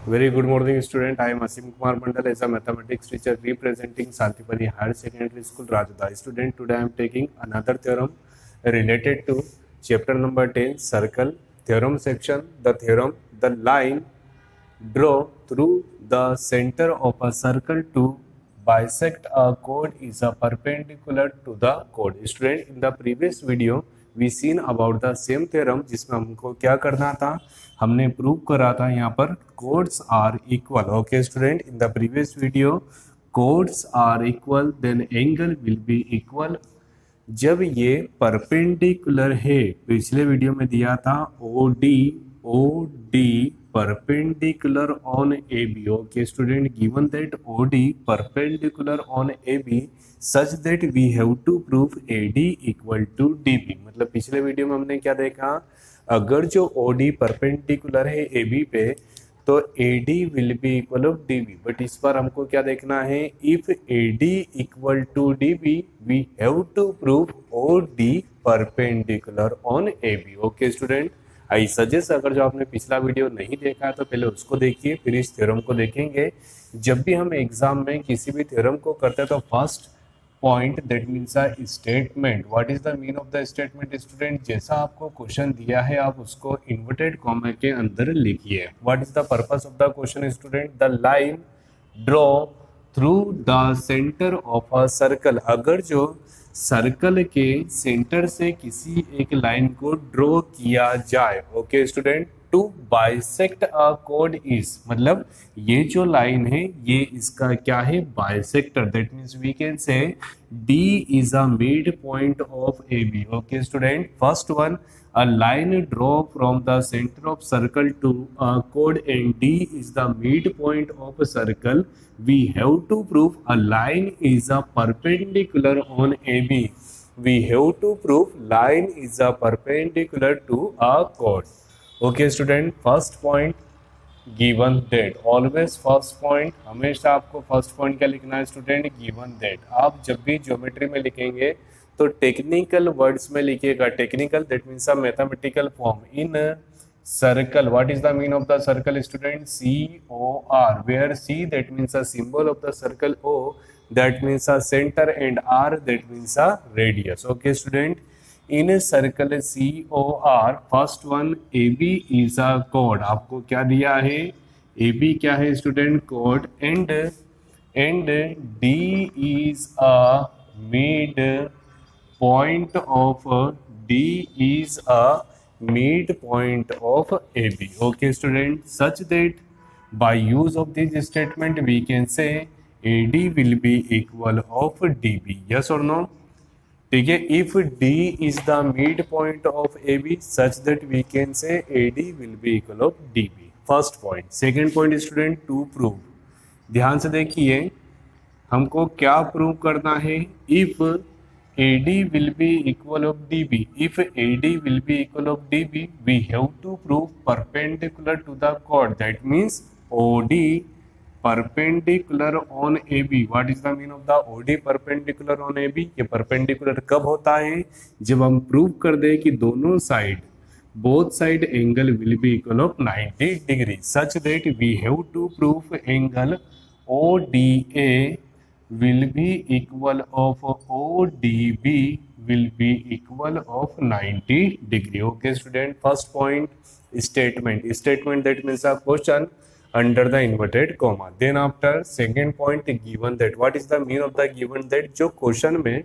Very good morning, student. I am Asim Kumar Mandal as a mathematics teacher representing Santipani Higher Secondary School, Rajda. Student, today I am taking another theorem related to chapter number 10, circle, theorem section. The theorem, the line draw through the center of a circle to bisect a chord is a perpendicular to the chord. Student, in the previous video we seen about the same theorem जिसमें हमको क्या करना था, हमने prove करा था यहाँ पर chords are equal. Okay student, in the previous video chords are equal then angle will be equal जब ये परपेंडिकुलर है. पिछले वीडियो में दिया था O D perpendicular on A B. Okay student, given that O D perpendicular on A B such that we have to prove A D equal to D B. मतलब पिछले video में हमने क्या देखा, अगर जो ओ डी परपेंडिकुलर है A B पे तो A D will be equal of D B. But इस बार हमको क्या देखना है, if A D equal to D B we have to prove O D perpendicular on A B. Okay student, I suggest अगर जो आपने पिछला वीडियो नहीं देखा है तो पहले उसको देखिए, फिर इस थ्योरम को देखेंगे. जब भी हम एग्जाम में किसी भी थ्योरम को करते हैं तो first point that means a statement. What is the mean of the statement student? जैसा आपको क्वेश्चन दिया है आप उसको इन्वर्टेड कॉमा के अंदर लिखिए. What is the purpose of the question student? The line draw through the centre of a circle. अगर जो सर्कल के सेंटर से किसी एक लाइन को ड्रॉ किया जाए, okay student, to bisect a कोड इज, मतलब ये जो लाइन है ये इसका क्या है, bisector. That means we can say D is a mid point of A B. Okay student, first one, a line draw from the center of circle to a chord and D is the midpoint of a circle. We have to prove a line is a perpendicular on AB. We have to prove line is a perpendicular to a chord. Okay student, first point given that. Always first point, हमेशा आपको first point क्या लिखना है student? given that. आप जब भी geometry में लिखेंगे तो टेक्निकल वर्ड्स में लिखिएगा. Technical that means a mathematical form. In circle, what is the mean of the circle student? C O R, where C that means a symbol of the circle, O that means a centre and R that means a radius. Okay student, in circle C O R first one A B is a कोड. आपको क्या दिया है? A B क्या है student? कोड. And D is a mid point of D is a midpoint of AB. Okay student, such that by use of this statement we can say AD will be equal of DB. Yes or no? ठीक है, if D is the midpoint of AB such that we can say AD will be equal of DB. First point. Second point student, to prove. ध्यान से देखिए, हमको क्या prove करना है? If AD will be equal of DB. If AD will be equal of DB, we have to prove perpendicular to the chord. That means OD perpendicular on AB. What is the mean of the OD perpendicular on AB? ये perpendicular कब होता है? जब हम prove कर दें कि दोनों side, both side angle will be equal of 90 degree. Such that we have to prove angle ODA will be equal of ODB will be equal of 90 degree. Okay student, first point statement. Statement that means a question under the inverted comma. Then after second point given that. What is the mean of the given that? जो question में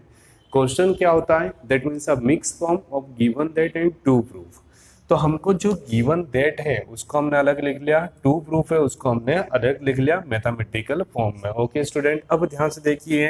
question क्या होता है? That means a mixed form of given that and to prove. तो हमको जो given that है उसको हमने अलग लिख लिया, टू प्रूफ है उसको हमने अलग लिख लिया मैथमेटिकल फॉर्म में. ओके स्टूडेंट, अब ध्यान से देखिए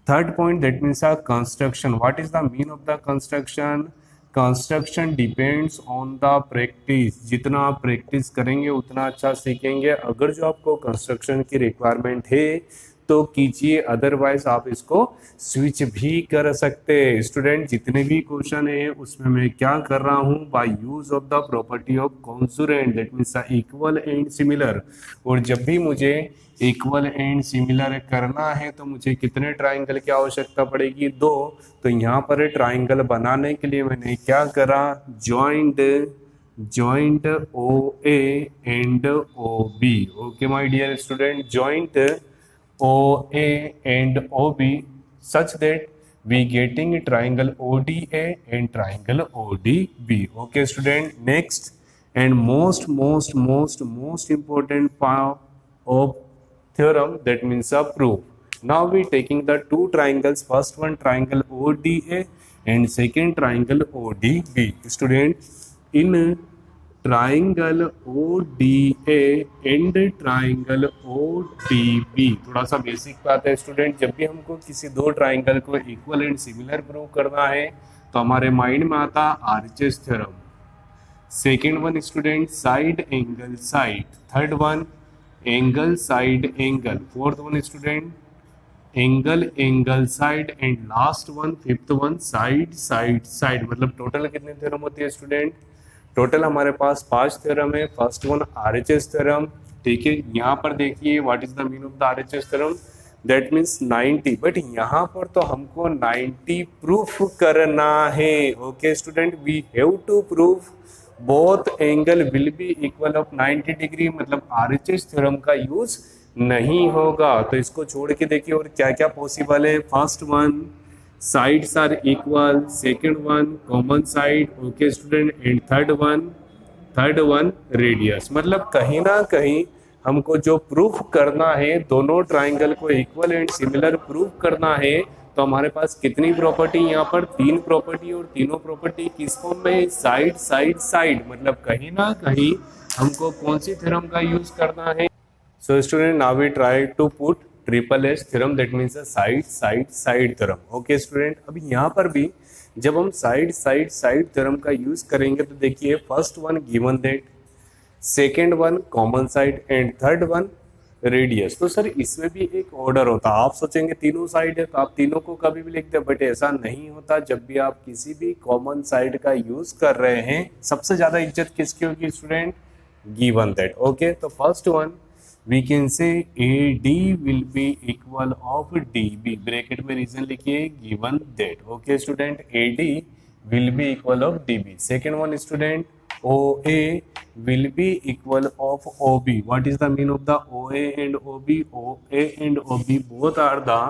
third point that means a construction. What is the mean of the construction? Construction depends on the practice. जितना आप प्रैक्टिस करेंगे उतना अच्छा सीखेंगे. अगर जो आपको कंस्ट्रक्शन की रिक्वायरमेंट है तो कीजिए, अदरवाइज आप इसको स्विच भी कर सकते हैं. स्टूडेंट, जितने भी क्वेश्चन है उसमें मैं क्या कर रहा हूँ, bye use of the property of consonant that means equal and similar. और जब भी मुझे इक्वल एंड सिमिलर करना है तो मुझे कितने ट्राइंगल की आवश्यकता पड़ेगी? 2. तो यहाँ पर ट्राइंगल बनाने के लिए मैंने क्या करा, joint joint OA and OB. Okay, my dear student, joint OA and OB such that we getting triangle ODA and triangle ODB. Okay, student. Next and most important part of theorem, that means a proof. Now we taking the two triangles. First one triangle ODA and second triangle ODB. Student, in triangle O D A and triangle O D B, थोड़ा सा basic बात है student, जब भी हमको किसी दो triangle को इक्वल एंड सिमिलर प्रूव करना है तो हमारे माइंड में आता arches theorem. Second one student side angle side, third one angle side angle, fourth one student angle angle side and last one fifth one side side side. मतलब total कितने theorem होते हैं स्टूडेंट? टोटल हमारे पास 5 theorem है। First one RHS theorem, ठीक है। यहाँ पर देखिए what is the meaning of the RHS theorem, that means 90, but यहाँ पर तो हमको 90 प्रूफ करना है। Okay student, we have to proof both angle will be equal of 90 degree, मतलब आरएचएस थ्योरम का यूज नहीं होगा। तो इसको छोड़ के देखिए और क्या क्या पॉसिबल है। First one sides are equal, second one common side, okay student, and third one radius। मतलब कहीं ना कहीं हमको जो प्रूफ करना है, दोनों ट्राइंगल को इक्वल एंड सिमिलर प्रूफ करना है, तो हमारे पास कितनी प्रॉपर्टी यहाँ पर? 3 प्रॉपर्टी, और तीनों प्रॉपर्टी किस फॉर्म में? Side side side. मतलब कहीं ना कहीं हमको कौन सी थ्योरम का यूज करना है? So student, now we try to put triple S theorem, that means side side side theorem. Okay student, अभी यहाँ पर भी जब हम साइड साइड साइड थ्योरम का यूज करेंगे तो देखिए first one given that, second one common side and third one radius. तो सर इसमें भी एक ऑर्डर होता है। आप सोचेंगे तीनों साइड है तो आप तीनों को कभी भी लिख दे, बट ऐसा नहीं होता। जब भी आप किसी भी कॉमन साइड का यूज कर रहे हैं, सबसे ज्यादा इज्जत किसकी होगी स्टूडेंट? Given that. ओके, तो first one we can say AD will be equal of DB, bracket में रीजन लिखिए given that। okay student, AD will be equal of DB। second one student OA will be equal of OB। what is the mean of the OA and OB? OA and OB both are the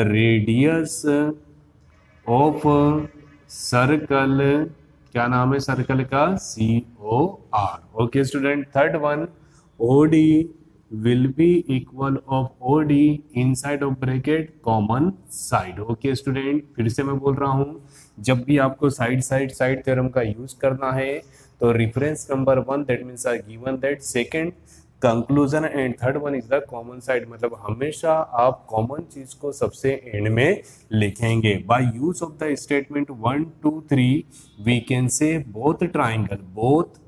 radius of circle। क्या नाम है circle का? COR। okay student, third one OD will be equal of OD inside of bracket common side। Okay student, फिर से मैं बोल रहा हूँ, जब भी आपको साइड साइड साइड थ्योरम का यूज करना है तो reference number 1 that means are given that, second conclusion and third one is the common side. मतलब हमेशा आप कॉमन चीज को सबसे एंड में लिखेंगे। By use of the statement 1 2 3 we can say both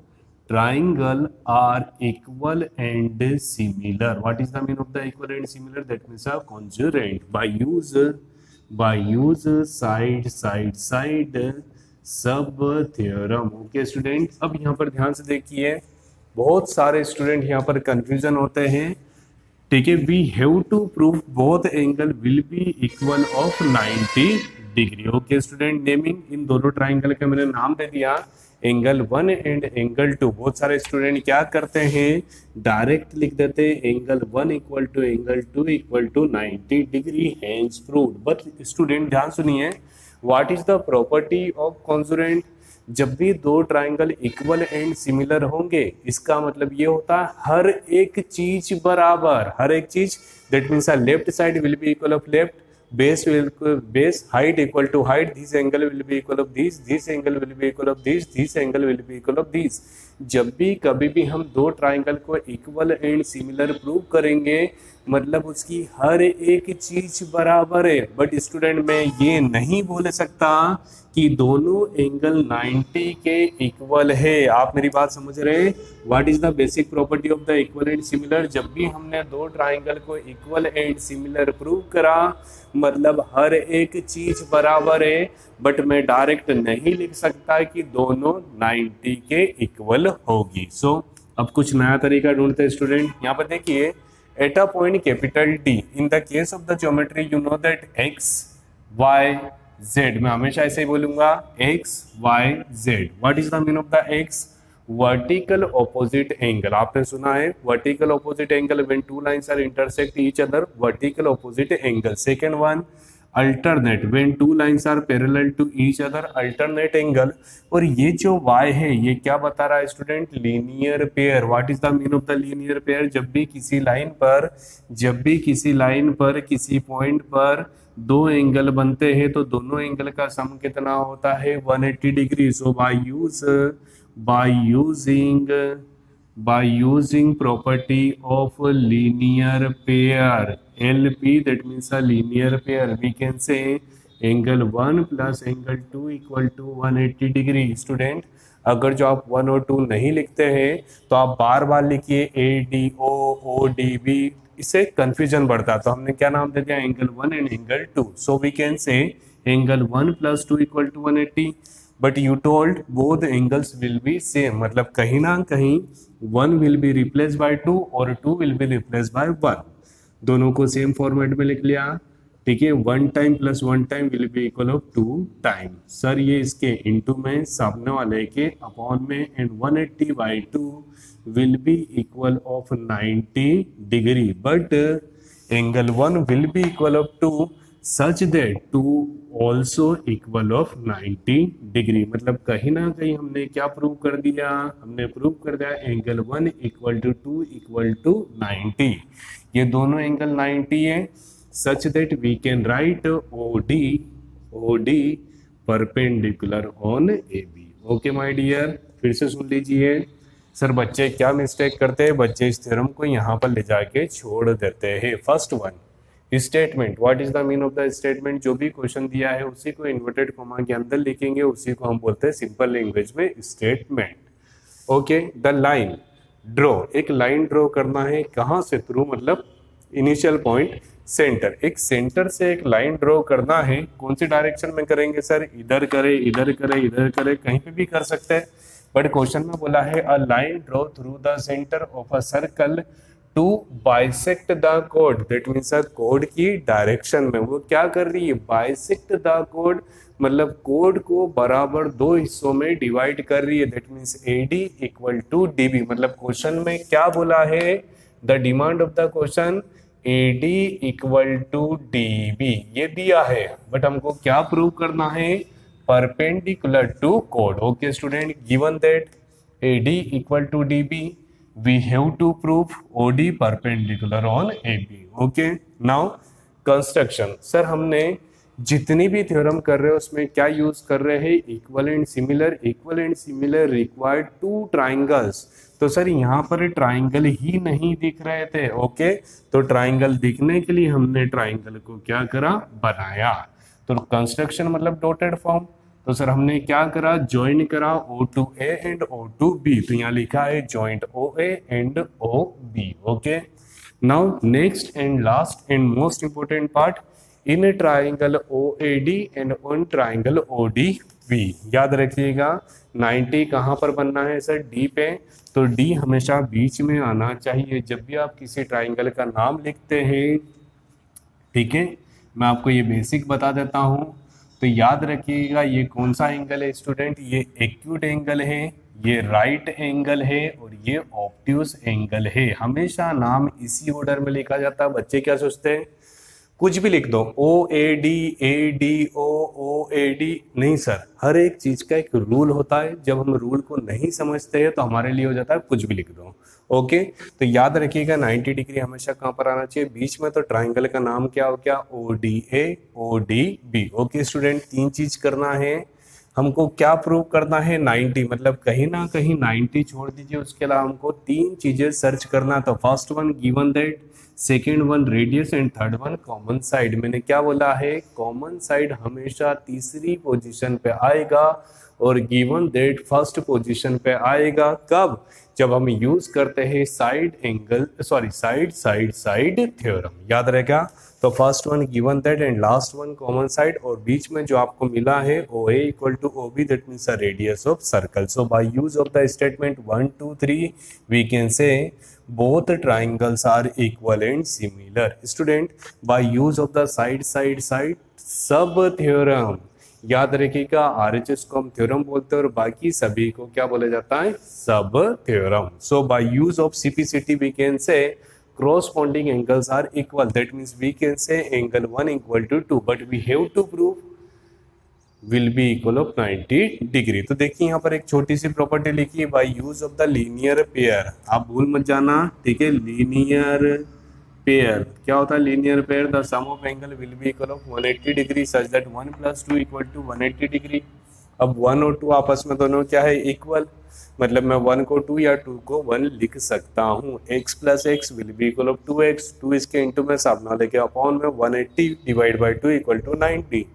triangle are equal and similar। what is the meaning of the equal and similar? that means a congruent by use side side side सब theorem. Okay student, अब यहाँ पर ध्यान से देखिए, बहुत सारे student यहाँ पर कंफ्यूजन होते हैं, ठीक है। We have to prove both angle will be equal of 90 degree. Okay student, naming इन दोनों ट्राइंगल का मैंने नाम दे दिया एंगल 1 एंड एंगल 2। बहुत सारे स्टूडेंट क्या करते हैं, डायरेक्ट लिख देते हैं angle 1 equal to angle 2 equal to 90 degree, hence proved. But student ध्यान सुनिए, what is the property of consonant? जब भी दो ट्राइंगल इक्वल एंड सिमिलर होंगे, इसका मतलब ये होता है हर एक चीज बराबर, हर एक चीज, that means left side will be equal of left, base height equal to height, this angle will be equal of this angle will be equal of this angle will be equal of this। जब भी कभी भी हम दो triangle को equal and similar prove करेंगे, मतलब उसकी हर एक चीज बराबर है। बट स्टूडेंट मैं ये नहीं बोल सकता कि दोनों एंगल 90 के इक्वल है। आप मेरी बात समझ रहे हैं? What is the basic property of the equal and similar? जब भी हमने दो ट्राइंगल को इक्वल एंड सिमिलर प्रूव करा, मतलब हर एक चीज बराबर है, बट मैं डायरेक्ट नहीं लिख सकता कि दोनों 90 के इक्वल होगी। सो अब कुछ नया तरीका ढूंढते हैं स्टूडेंट। यहाँ पर देखिए, at a point capital D in the case of the geometry you know that X Y Z, मैं हमेशा ऐसे ही बोलूंगा X Y Z. What is the mean of the X? Vertical opposite angle, आपने सुना है vertical opposite angle when two lines are intersect each other, vertical opposite angle. Second one alternate when two lines are parallel to each other, alternate angle. और ये जो y है ये क्या बता रहा है student, linear pair. What is the mean of the linear pair, जब भी किसी लाइन पर किसी पॉइंट पर दो एंगल बनते हैं तो दोनों एंगल का सम कितना होता है 180 degree. So by using property of linear pair LP, that means a linear pair, we can say angle 1 plus angle 2 equal to 180 degree. Student अगर जो आप 1 और 2 नहीं लिखते हैं तो आप बार बार लिखिए ADO ODB, इससे कंफ्यूजन बढ़ता है. तो हमने क्या नाम दे दिया, angle 1 and angle 2. So we can say angle 1 plus 2 equal to 180. But you told both angles will be same, मतलब कहीं ना कहीं 1 विल बी रिप्लेस बाय 2 और 2 विल बी रिप्लेस बाय 1. दोनों को सेम फॉर्मेट में लिख लिया. ठीक है, 1 time plus 1 time will be equal of 2 time. Sir ये इसके इनटू में सामने वाले के अपॉन में, and 180 by 2 will be equal of 90 degree. But angle 1 will be equal of 2 such that 2 also equal of 90 degree. मतलब कहीं ना कहीं हमने क्या प्रूव कर दिया, हमने प्रूव कर दिया angle 1 equal to 2 equal to 90. ये दोनों एंगल 90 है, such that we can write OD perpendicular on AB. Okay my dear, फिर से सुन लीजिए. सर बच्चे क्या मिस्टेक करते हैं, बच्चे इस थ्योरम को यहाँ पर ले जाके छोड़ देते हैं. First one statement. What is the mean of the statement, जो भी क्वेश्चन दिया है उसी को इन्वर्टेड कॉमा के अंदर लिखेंगे, उसी को हम बोलते हैं सिंपल लैंग्वेज में statement. Okay, the line draw, एक लाइन ड्रॉ करना है, कहाँ से, थ्रू मतलब इनिशियल पॉइंट सेंटर. एक सेंटर से एक लाइन ड्रॉ करना है, कौन सी डायरेक्शन में करेंगे सर, इधर करे इधर करे इधर करे, कहीं पे भी कर सकते हैं. बट क्वेश्चन में बोला है a line draw through the centre of a circle to bisect the code, that means code की डायरेक्शन में वो क्या कर रही है, बाइसेक्ट द कोड, मतलब कोड को बराबर दो हिस्सों में डिवाइड कर रही है. That means AD equal to DB. मतलब क्वेश्चन में क्या बोला है, the demand of the question AD equal to DB ये दिया है, बट हमको क्या प्रूव करना है, परपेंडिकुलर टू कोड. Okay student, given that AD equal to DB we have to prove OD perpendicular on AB. okay, now construction. Sir हमने जितनी भी थ्योरम कर रहे हैं उसमें क्या यूज कर रहे हैं, equal and similar. Equal and similar required 2 triangles. तो सर यहाँ पर ट्राइंगल ही नहीं दिख रहे थे. ओके, तो ट्राइंगल दिखने के लिए हमने ट्राइंगल को क्या करा, बनाया. तो कंस्ट्रक्शन मतलब डॉटेड फॉर्म. तो सर हमने क्या करा, ज्वाइन करा O2A एंड O2B. तो यहाँ लिखा है joint OA and OB. Okay, now next and last and most important part, in triangle OAD and on triangle ODB. याद रखिएगा 90 कहाँ पर बनना है सर, D पे. तो D हमेशा बीच में आना चाहिए जब भी आप किसी ट्राइंगल का नाम लिखते हैं. ठीक है, मैं आपको ये बेसिक बता देता हूँ. तो याद रखिएगा ये कौन सा एंगल है स्टूडेंट, ये एक्यूट एंगल है, ये राइट एंगल है और ये ऑब्ट्यूस एंगल है. हमेशा नाम इसी ऑर्डर में लिखा जाता है. बच्चे क्या सोचते हैं, कुछ भी लिख दो, OAD ADO OAD, नहीं सर, हर एक चीज का एक रूल होता है. जब हम रूल को नहीं समझते हैं तो हमारे लिए हो जाता है कुछ भी लिख दो. ओके, तो याद रखिएगा 90 डिग्री हमेशा कहाँ पर आना चाहिए, बीच में. तो ट्राइंगल का नाम क्या हो गया, ODA ODB. ओके स्टूडेंट, 3 चीज करना है हमको. क्या प्रूव करना है, 90, मतलब कहीं ना कहीं 90 छोड़ दीजिए, उसके अलावा हमको 3 चीजें सर्च करना. तो first one given that, second one radius and third one common side. मैंने क्या बोला है, कॉमन साइड हमेशा तीसरी पोजीशन पे आएगा और गिवन दैट फर्स्ट पोजीशन पे आएगा. कब, जब हम यूज करते हैं साइड साइड थ्योरम. याद रहेगा. तो first one given that and last one common side, और बीच में जो आपको मिला है OA equal to OB, that means the radius of circle. So by use of the statement 1 2 3 we can say both triangles are equal and similar. Student, by use of the side sub theorem, याद रखिएगा, RHS को हम theorem बोलते हैं और बाकी सभी को क्या बोला जाता है, सब theorem. So by use of CPCT we can say corresponding angles are equal. That means we can say angle 1 equal to 2, but we have to prove will be equal of 90 degree. तो देखिए यहाँ पर एक छोटी सी property लिखी है, bye use of the linear pair. आप भूल मत जाना, ठीक है. लीनियर पेयर क्या होता है, linear pair the sum of angle will be equal of 180 degree such that 1 + 2 equal to 180 degree. अब 1 और 2 आपस में दोनों क्या है, इक्वल. मतलब मैं 1 को 2 या 2 को 1 लिख सकता हूँ. x + x will be equal of 2x. 2 इसके इंटू में सामना लेके अपॉन में 180 divide by 2 equal to 90.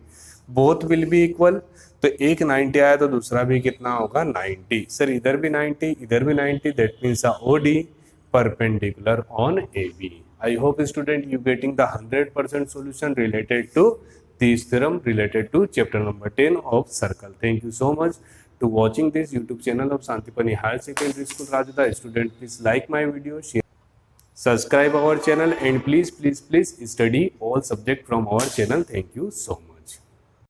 Both will be equal. तो एक 90 आया तो दूसरा भी कितना होगा, 90. सर इधर भी 90 इधर भी 90. That means OD perpendicular on AB. I hope student you getting the 100% solution related to this theorem related to chapter number 10 of circle. Thank you so much to watching this YouTube channel of Santipani Higher Secondary School Rajada. Student, please like my video, share, subscribe our channel, and please study all subject from our channel. Thank you so much.